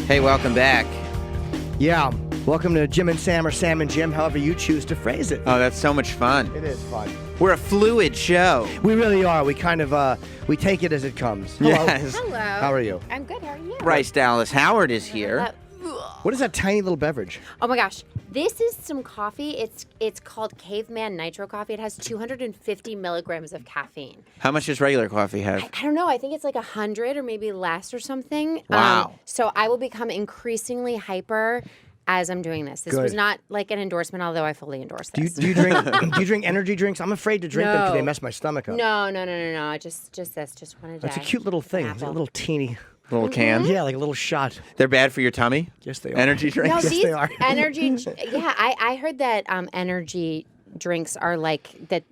Hey, welcome back. Yeah, welcome to Jim and Sam or Sam and Jim, however you choose to phrase it. Oh, that's so much fun. It is fun. We're a fluid show. We really are. We kind of, we take it as it comes. Hello. Yes. Hello. How are you? I'm good. How are you? Bryce Dallas Howard is here. What is that tiny little beverage? Oh my gosh, this is some coffee. It's called Caveman Nitro coffee. It has 250 milligrams of caffeine. How much does regular coffee have? I don't know. I think it's like 100 or maybe less or something. Wow. So I will become increasingly hyper as I'm doing this. This Good. was not like an endorsement, although I fully endorse Do you, this. do you drink? Do you drink energy drinks? I'm afraid to drink them because they No. mess my stomach up. No. Just this. Just one a day. It's a cute little thing. An It's a apple. little teeny. Little can? Yeah, like a little shot. They're bad for your tummy? Yes, they are. Energy No, drinks? Yes, these they are. energy. Yeah, I heard that energy drinks are like that.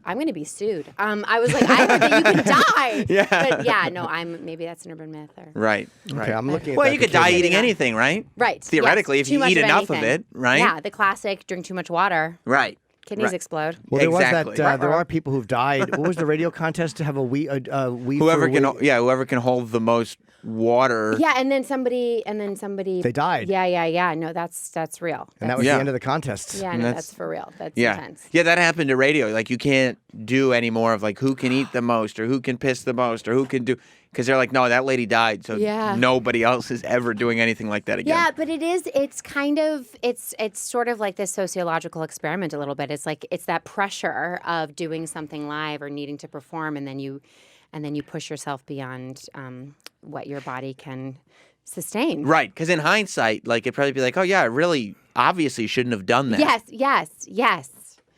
I'm going to be sued. I was like, I heard that you can die. Yeah. But yeah, no, maybe that's an urban myth. Or, Right. Okay, I'm looking at Well, that you could die occasionally. eating anything, right? Right. Theoretically, yes, if you too much eat enough of anything. it, right? Yeah, the classic drink too much water. Right. Kidneys Right. explode. Well, there Exactly. was that. There are people who've died. What was the radio contest to have a wheat? Whoever can hold the most water. Yeah, and then somebody. They died. Yeah. No, that's real. And that was Yeah. the end of the contest. Yeah, And no, that's- that's for real. That's Yeah. intense. Yeah, that happened to radio. Like, you can't do any more of, like, who can eat the most or who can piss the most or who can do... Because they're like, no, that lady died, so Yeah. nobody else is ever doing anything like that again. Yeah, but it's kind of, it's sort of like this sociological experiment a little bit. It's like, it's that pressure of doing something live or needing to perform, and then you push yourself beyond what your body can sustain. Right, because in hindsight, like, it'd probably be like, oh, yeah, I really obviously shouldn't have done that. Yes.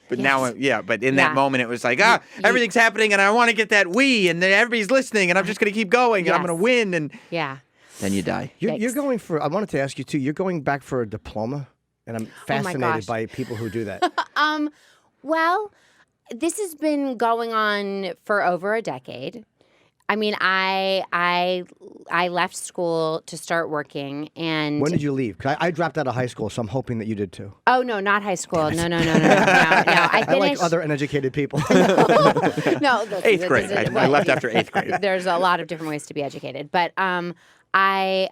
But yes. now, but in Yeah. that moment, it was like, everything's happening, and I want to get that we, and then everybody's listening, and I'm just going to keep going, and I'm Yes. going to win, and Yeah. then you die. You're Yikes. going for. I wanted to ask you too. You're going back for a diploma, and I'm fascinated gosh. by people who do that. Well, this has been going on for over a decade. I mean, I left school to start working, and When did you leave? 'Cause I dropped out of high school, so I'm hoping that you did too. oh no, not high school. No. I I like finished. other uneducated people. No, Eighth grade. I left after eighth grade. There's a lot of different ways to be educated, but I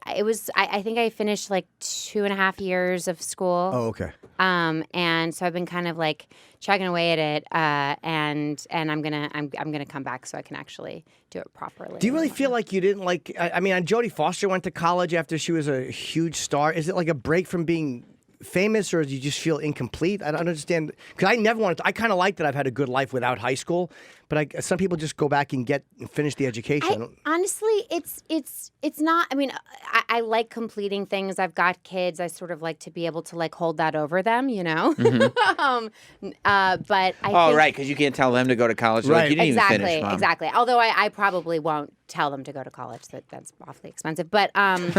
think I finished like 2.5 years of school. Oh, okay. And so I've been kind of like chugging away at it, and I'm gonna come back so I can actually do it properly. Do you really feel like you didn't like? I mean, Jodie Foster went to college after she was a huge star. Is it like a break from being famous, or do you just feel incomplete? I don't understand. Because I never wanted to. I kind of like that I've had a good life without high school, but some people just go back and finish the education. Honestly, it's not. I mean, I like completing things. I've got kids. I sort of like to be able to like hold that over them, you know. But I think, Right, because you can't tell them to go to college. They're Right. Like, you didn't even finish, Mom. Exactly. Although I probably won't tell them to go to college. That's awfully expensive. But but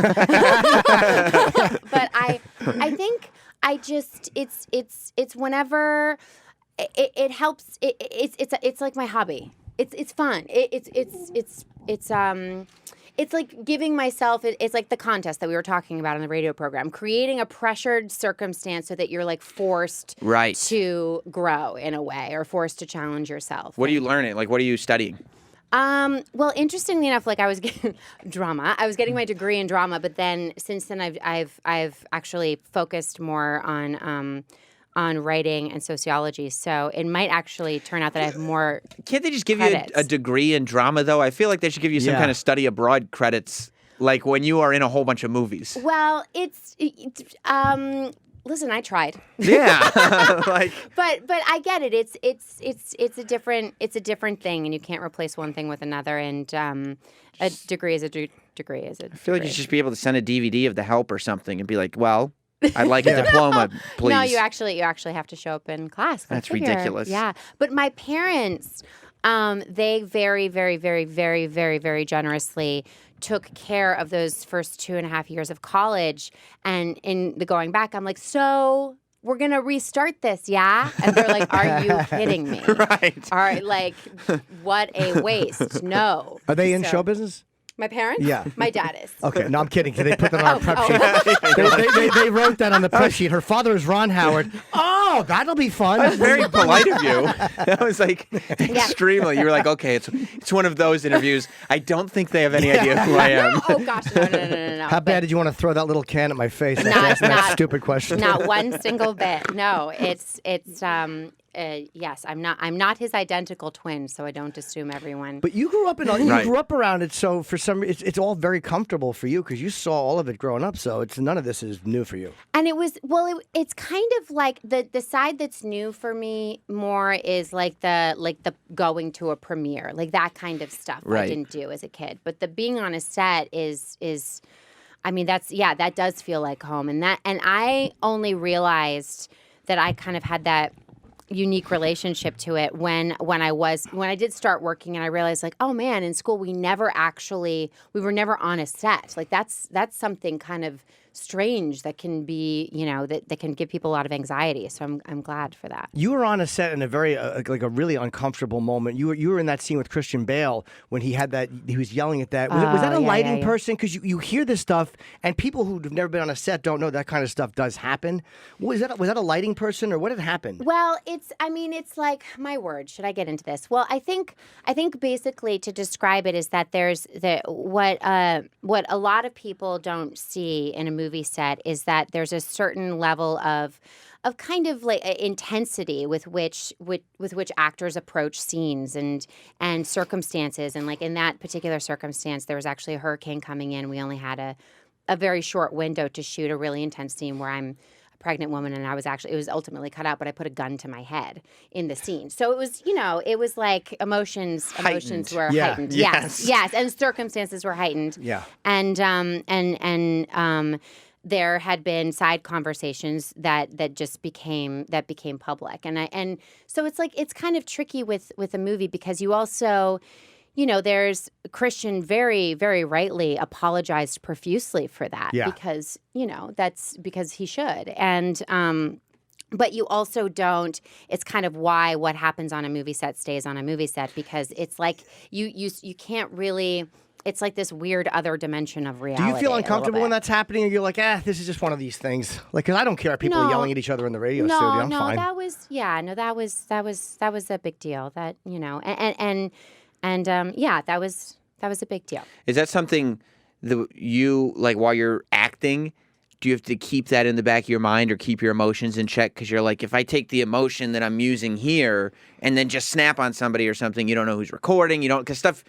I think I just it's whenever it helps. It's like my hobby. It's fun. It's like giving myself, it's like the contest that we were talking about on the radio program, creating a pressured circumstance so that you're like forced Right. to grow in a way or forced to challenge yourself. What are you learning? Like, what are you studying? Well, interestingly enough, like I was getting drama. I was getting my degree in drama, but then since then I've actually focused more on writing and sociology. So it might actually turn out that I have more. Can't they just give credits. you a degree in drama, though? I feel like they should give you some Yeah. kind of study abroad credits, like when you are in a whole bunch of movies. Well, listen, I tried. Yeah, like But I get it. It's a different thing, and you can't replace one thing with another. And a degree is a degree is a. I feel like you should just be able to send a DVD of The Help or something and be like, well, I'd like a diploma, please. No, you actually have to show up in class. Go That's figure. ridiculous. Yeah, but my parents, they very, very, very, very, very, very generously took care of those first 2.5 years of college. And in the going back, I'm like, so we're gonna restart this, yeah? And they're like, are you kidding me? Right. All right, like, what a waste. No. Are they in So- show business? My parents? Yeah. My dad is. Okay, no, I'm kidding. They put that on a prep sheet. They wrote that on the prep sheet. Her father is Ron Howard. Oh, Oh, that'll be fun. That's very polite of you. That was like extremely. You were like, okay, it's one of those interviews. I don't think they have any idea who I am. Oh gosh, no. How bad did you want to throw that little can at my face? Asking that stupid question. Not one single bit. No, it's yes, I'm not his identical twin, so I don't assume everyone. But you grew up grew up around it, so for some reason it's all very comfortable for you because you saw all of it growing up. So it's none of this is new for you. And it was it's kind of like the side that's new for me more is like the going to a premiere, like that kind of stuff I didn't do as a kid. But the being on a set is I mean that does feel like home, and I only realized that I kind of had that unique relationship to it when I did start working, and I realized like, oh man, in school we were never on a set. Like that's something kind of strange that can be, that can give people a lot of anxiety. So I'm glad for that. You were on a set in a very like a really uncomfortable moment. You were in that scene with Christian Bale when he was yelling at that. Was that a lighting person? Because you hear this stuff, and people who've never been on a set don't know that kind of stuff does happen. Was that a lighting person, or what had happened? Well, it's like, my word. Should I get into this? Well, I think basically to describe it is that there's what a lot of people don't see in a movie set is that there's a certain level of kind of like intensity with which actors approach scenes and circumstances. And like in that particular circumstance, there was actually a hurricane coming in. We only had a very short window to shoot a really intense scene where I'm a pregnant woman, and it was ultimately cut out, but I put a gun to my head in the scene. So it was, it was like emotions were heightened. Yes. And circumstances were heightened. Yeah. And there had been side conversations that just became public, and so it's like it's kind of tricky with a movie because you also, there's Christian very, very rightly apologized profusely for that because that's because he should, and but you also don't. It's kind of why what happens on a movie set stays on a movie set, because it's like you can't really. It's like this weird other dimension of reality. Do you feel uncomfortable when that's happening, or you're like, this is just one of these things? Like, because I don't care if people are yelling at each other in the radio studio. I'm fine. That was a big deal. That that was a big deal. Is that something that you like while you're acting? Do you have to keep that in the back of your mind or keep your emotions in check? Because you're like, if I take the emotion that I'm using here and then just snap on somebody or something, you don't know who's recording. Because stuff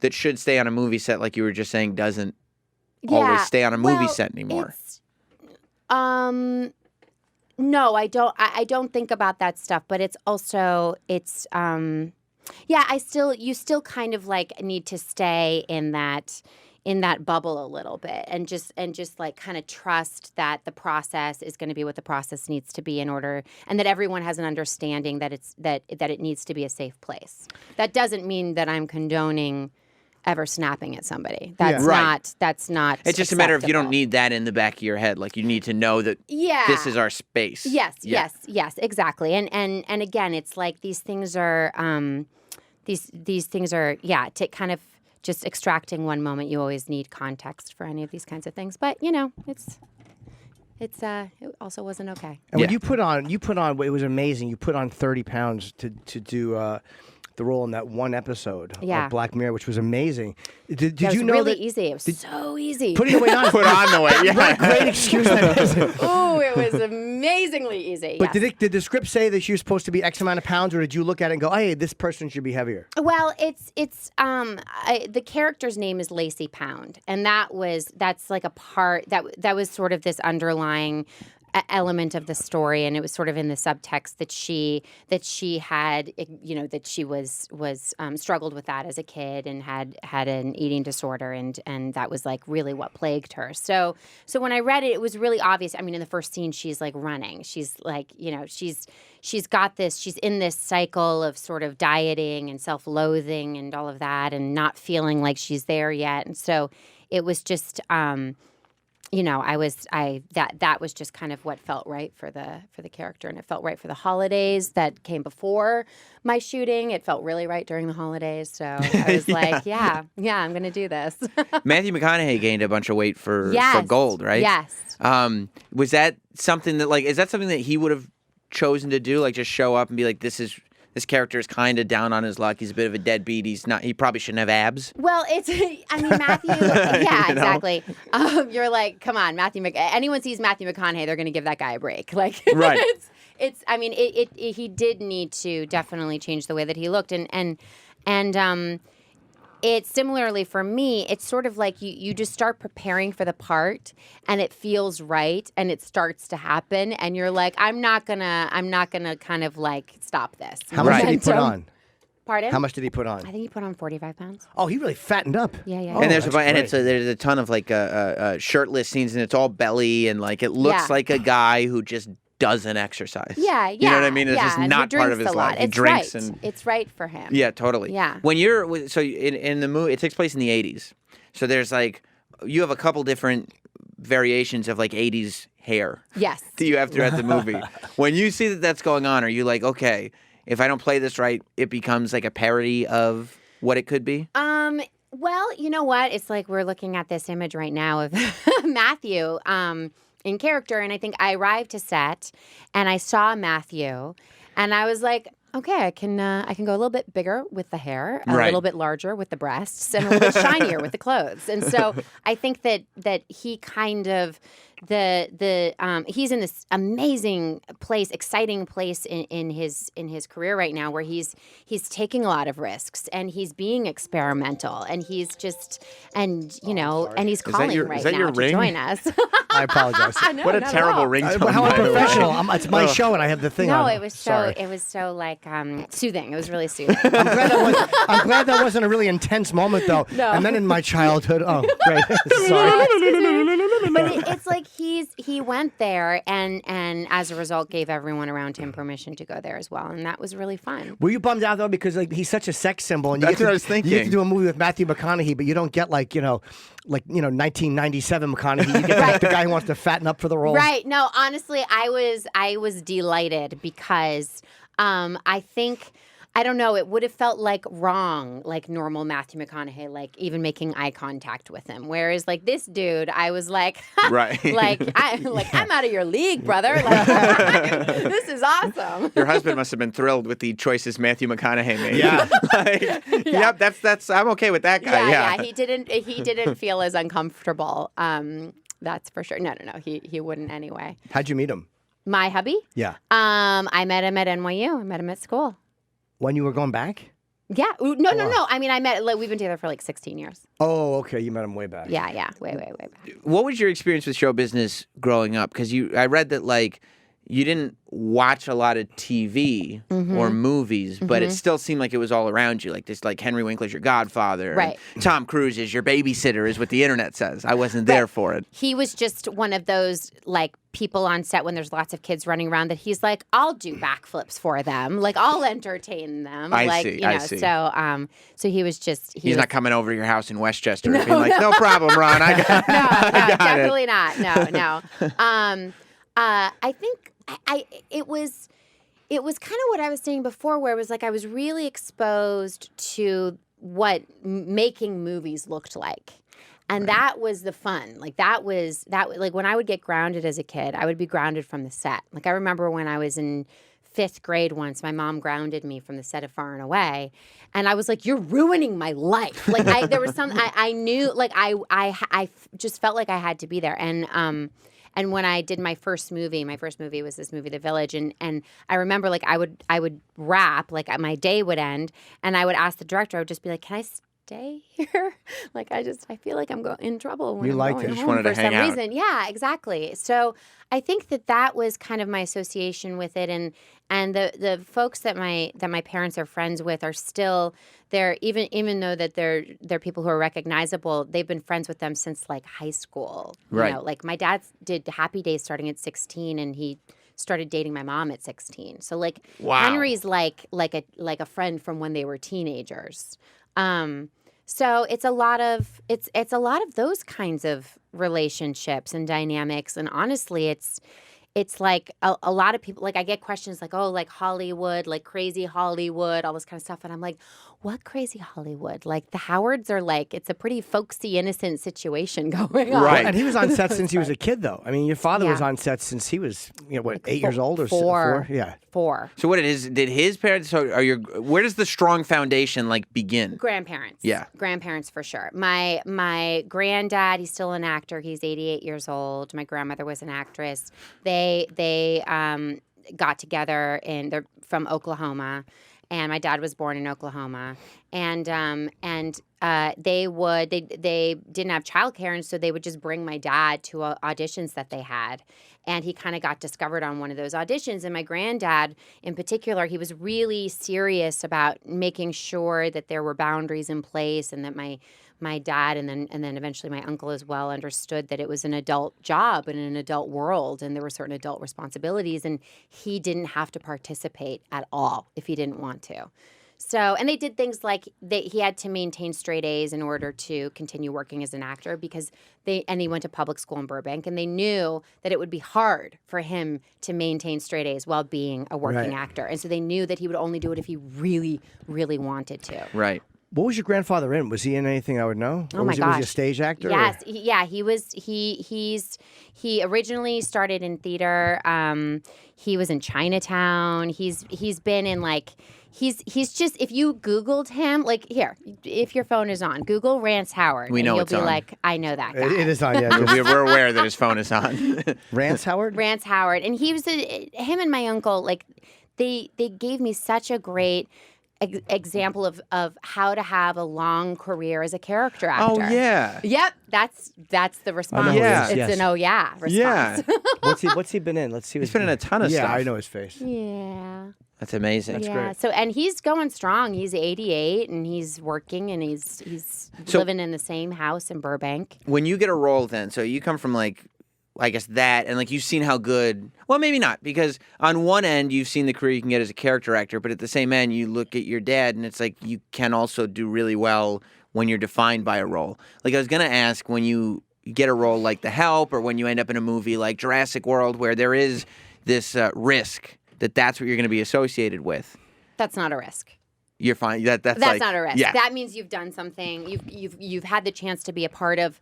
that should stay on a movie set, like you were just saying, doesn't always stay on a movie set anymore. No, I don't. I don't think about that stuff. But it's also you still kind of like need to stay in that bubble a little bit, and just like kind of trust that the process is going to be what the process needs to be in order, and that everyone has an understanding that it needs to be a safe place. That doesn't mean that I'm condoning ever snapping at somebody. That's not. It's just a matter of you don't need that in the back of your head. Like you need to know that this is our space. Yes, exactly. And again, it's like these things are these things are to kind of just extracting one moment. You always need context for any of these kinds of things. But it also wasn't okay. And when you put on, it was amazing. You put on 30 pounds to do the role in that one episode of Black Mirror, which was amazing. Did you know really easy? It was so easy. Putting the weight on. Put on the weight. Yeah. What a great excuse that is. Oh, it was amazingly easy. But did the script say that she was supposed to be X amount of pounds, or did you look at it and go, hey, this person should be heavier? Well, it's the character's name is Lacey Pound, and that's like a part that was sort of this underlying element of the story, and it was sort of in the subtext that she had, that she was struggled with that as a kid and had an eating disorder, and that was like really what plagued her. So when I read it, it was really obvious. I mean, in the first scene, she's like running. She's like, she's got this. She's in this cycle of sort of dieting and self-loathing and all of that, and not feeling like she's there yet. And so it was just. That was just kind of what felt right for the character, and it felt right for the holidays that came before my shooting. It felt really right during the holidays, so I was like, I'm going to do this. Matthew McConaughey gained a bunch of weight for Gold, right? Yes. Was that something that is that something that he would have chosen to do? Like just show up and be like, this character is kind of down on his luck. He's a bit of a deadbeat. He probably shouldn't have abs. Well, Matthew, yeah, You know? exactly. You're like, come on, anyone sees Matthew McConaughey, they're going to give that guy a break. Like, Right. He did need to definitely change the way that he looked. And it's similarly for me, it's sort of like you just start preparing for the part and it feels right and it starts to happen and you're like, I'm not gonna kind of like stop this. How much did he put on? Pardon? How much did he put on? I think he put on 45 pounds. Oh, he really fattened up. Yeah. And there's that's great. there's a ton of like shirtless scenes and it's all belly and like it looks like a guy who just doesn't exercise. Yeah. You know what I mean? It's just and not he part of drinks his a lot. life. He It's drinks right. and It's right for him. yeah, totally. Yeah. When you're in the movie, it takes place in the 80s. So there's like you have a couple different variations of like 80s hair. Yes. That you have throughout the movie. When you see that that's going on, are you like, okay, if I don't play this right, it becomes like a parody of what it could be? Well, you know what? It's like we're looking at this image right now of Matthew in character, and I think I arrived to set, and I saw Matthew, and I was like, okay, I can go a little bit bigger with the hair, a Right. little bit larger with the breasts, and a little bit shinier with the clothes. And so I think that he kind of he's in this amazing place, exciting place in his career right now, where he's taking a lot of risks and he's being experimental and he's just and he's calling is right that now your to ring? join us. I apologize. No, What a not at terrible all. ringtone. How by the way. unprofessional. It's my show and I have the thing No, on. it was Sorry. so like soothing. It was really soothing. I'm glad that wasn't a really intense moment, though. No. And then in my childhood, great. Sorry. But it's like he went there and as a result gave everyone around him permission to go there as well, and that was really fun. Were you bummed out though because like he's such a sex symbol, and That's what I was You get thinking. to do a movie with Matthew McConaughey, but you don't get like 1997 McConaughey. You get like the guy who wants to fatten up for the role. Right. No, honestly, I was delighted because I don't know, it would have felt like wrong, like normal Matthew McConaughey, like even making eye contact with him. Whereas like this dude, I was like, Right. I'm out of your league, brother. Like, this is awesome. Your husband must have been thrilled with the choices Matthew McConaughey made. Yeah. Yep, that's I'm okay with that guy. Yeah. He didn't feel as uncomfortable. That's for sure. No, he wouldn't anyway. How'd you meet him? My hubby? Yeah. I met him at NYU. I met him at school. When you were going back? Yeah. No. I mean, we've been together for like 16 years. Oh, okay. You met him way back. Yeah. Way back. What was your experience with show business growing up? Because I read that like you didn't watch a lot of TV or movies, but it still seemed like it was all around you. Like this, like Henry Winkler's your godfather, and Right. Tom Cruise is your babysitter, is what the internet says. I wasn't there for it. He was just one of those like people on set when there's lots of kids running around that he's like, I'll do backflips for them, like I'll entertain them. I see. So he was just He's not coming over to your house in Westchester and being like, no problem, Ron. I got, no, I got definitely it. not. No. I think it was kind of what I was saying before, where it was like I was really exposed to what making movies looked like. And that was the fun. Like that like when I would get grounded as a kid, I would be grounded from the set. Like I remember when I was in 5th grade once, my mom grounded me from the set of Far and Away, and I was like, "You're ruining my life." Like there was I knew, like I just felt like I had to be there. And when I did my first movie was this movie, The Village, and I remember like I would wrap, like my day would end, and I would ask the director, I would just be like, "Can I stay here?" Like I feel like I'm in trouble when You I'm liked going it. Just home wanted to for hang some out. reason. Yeah, exactly. So I think that was kind of my association with it, and the folks that my parents are friends with are still there, even though that they're people who are recognizable. They've been friends with them since like high school. Right. You know, like my dad did Happy Days starting at 16, and he started dating my mom at 16. So like Wow. Henry's like a friend from when they were teenagers. So it's a lot of those kinds of relationships and dynamics, and honestly, it's like a lot of people, like I get questions like, oh, like Hollywood, like crazy Hollywood, all this kind of stuff. And I'm like, what crazy Hollywood? Like the Howards are like, it's a pretty folksy, innocent situation going on. Right. And he was on set since he was a kid, though. I mean, your father was Yeah. on set since he was, 8 years old or Four. 4? Yeah. 4. So what did his parents? So where does the strong foundation like begin? Grandparents. Yeah. Grandparents for sure. My granddad, he's still an actor. He's 88 years old. My grandmother was an actress. They got together they're from Oklahoma. And my dad was born in Oklahoma, and they didn't have childcare, and so they would just bring my dad to auditions that they had, and he kind of got discovered on one of those auditions. And my granddad, in particular, he was really serious about making sure that there were boundaries in place, and that my dad and then eventually my uncle as well understood that it was an adult job and an adult world, and there were certain adult responsibilities, and he didn't have to participate at all if he didn't want to. So, and they did things like he had to maintain straight A's in order to continue working as an actor because he went to public school in Burbank, and they knew that it would be hard for him to maintain straight A's while being a working actor. And so they knew that he would only do it if he really, really wanted to. Right. What was your grandfather in? Was he in anything I would know? Oh my gosh. Was he a stage actor? Yes, he was. He originally started in theater. He was in Chinatown. He's been in like he's just, if you Googled him, like here, if your phone is on, Google Rance Howard. We know and it's you'll be on. like, I know that guy. It is on. Yeah. We're aware that his phone is on. Rance Howard. Rance Howard, and he was him and my uncle. Like they gave me such a great example of how to have a long career as a character actor. Oh yeah. Yep, that's the response. Yeah. It's Yes. an oh yeah response. Yeah. What's he been in? Let's see. He's been in a ton of yeah, stuff. I know his face. Yeah. That's amazing. yeah. great. So and he's going strong. He's 88 and he's working and he's So- living in the same house in Burbank. When you get a role, then, so you come from like, I guess that, and like you've seen how good. Well, maybe not, because on one end you've seen the career you can get as a character actor, but at the same end you look at your dad, and it's like you can also do really well when you're defined by a role. Like I was gonna ask, when you get a role like The Help, or when you end up in a movie like Jurassic World, where there is this risk that's what you're going to be associated with. That's not a risk. You're fine. That's like, not a risk. Yeah. That means you've done something. You've had the chance to be a part of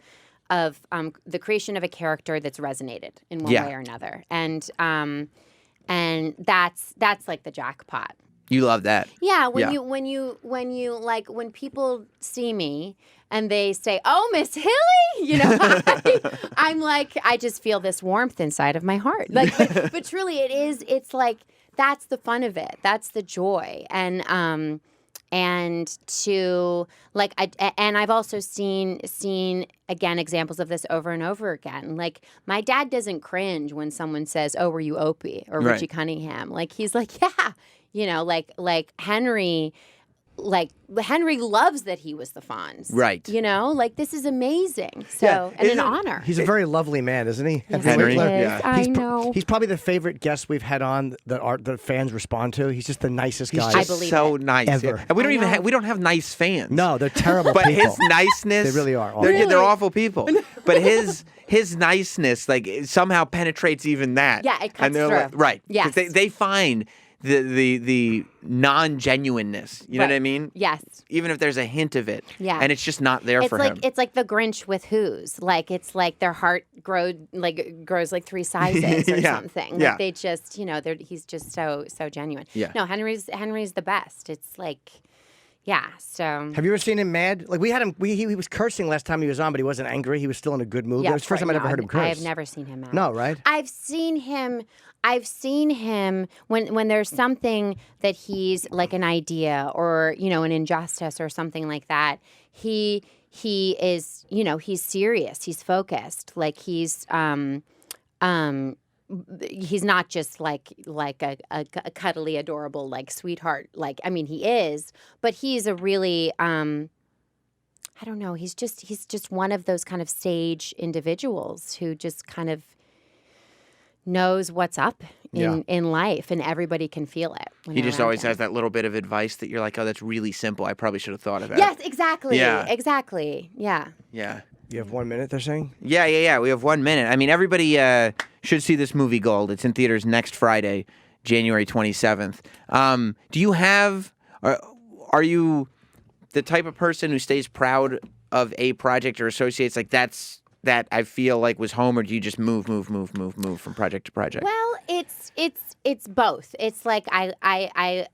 the creation of a character that's resonated in one way or another, and that's like the jackpot. You love that. Yeah, when you like when people see me and they say, "Oh, Miss Hilly," I'm like, I just feel this warmth inside of my heart. Like, but truly, it's like that's the fun of it. That's the joy, and to like, I've also seen again examples of this over and over again. Like my dad doesn't cringe when someone says, "Oh, were you Opie or Richie Cunningham?" Like he's like, "Yeah." Like Henry loves that he was the Fonz. Right. Like this is amazing. So, and an honor. He's a very lovely man, isn't he? Yes, Henry? he is. Yeah. I know. He's probably the favorite guest we've had on that the fans respond to. He's just the nicest guy. I Just believe so it. nice. Ever. Yeah. And we don't I even know. we don't have nice fans. No, they're terrible But people. his niceness, They really are awful. They're Really? awful people. But his niceness, like, somehow penetrates even that. Yeah, it cuts and they're through. Like, right. 'Cause Yes. They find the non-genuineness. You know what I mean? Yes. Even if there's a hint of it. Yeah. And it's just not there for him. It's like the Grinch with Who's. Like it's like their heart grows like 3 sizes or Yeah. something. Yeah. Like they just, he's just so genuine. Yeah. No, Henry's the best. It's like, yeah. So Have you ever seen him mad? Like we had him. He was cursing last time he was on, but he wasn't angry. He was still in a good mood. yeah, That was the first time I'd ever heard him curse. I have never seen him mad. No, right? I've seen him when there's something that he's like an idea or an injustice or something like that. He is he's serious. He's focused. Like he's not just like a cuddly, adorable like sweetheart. Like I mean he is, but he's a really I don't know. He's just one of those kind of sage individuals who just kind of knows what's up in life, and everybody can feel it. When He they're just around always him. has that little bit of advice that you're like, oh, that's really simple. I probably should have thought of that. Yes, exactly. Yeah. Exactly. Yeah. Yeah. You have 1 minute, they're saying? Yeah. We have 1 minute. I mean, everybody should see this movie Gold. It's in theaters next Friday, January 27th. Do you have... Are you the type of person who stays proud of a project or associates like that I feel like was home, or do you just move from project to project? Well, it's both. It's like I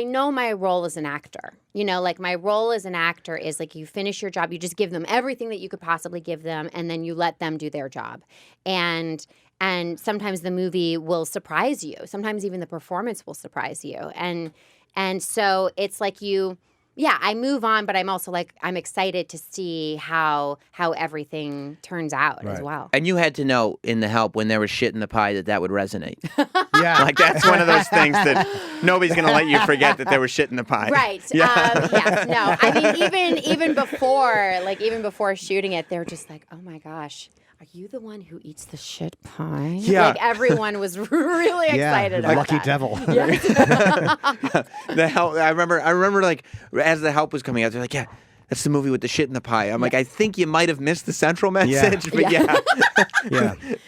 know my role as an actor. You know, like my role as an actor is like you finish your job, you just give them everything that you could possibly give them, and then you let them do their job. And sometimes the movie will surprise you. Sometimes even the performance will surprise you. And so it's like I move on, but I'm also like, I'm excited to see how everything turns out as well. And you had to know in The Help when there was shit in the pie that would resonate. Yeah. Like that's one of those things that nobody's going to let you forget that there was shit in the pie. Right. Yeah. Yes. No. I mean, even before shooting it, they were just like, oh my gosh. Are you the one who eats the shit pie? Yeah. Like everyone was really excited about lucky that. devil. The Help. I remember like as The Help was coming out, they're like, yeah, that's the movie with the shit in the pie. I'm like, I think you might have missed the central message, but yeah,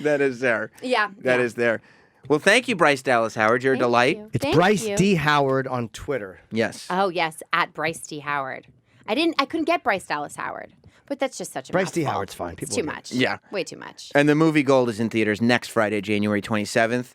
that is there. Yeah. That is there. Well, thank you, Bryce Dallas Howard. You're a delight. You. It's Thank Bryce you. D. Howard on Twitter. Yes. Oh yes, at Bryce D. Howard. I couldn't get Bryce Dallas Howard, but that's just such a Bryce D. mouthful. Howard's fine. It's People too will get much. Yeah. Way too much. And the movie Gold is in theaters next Friday, January 27th.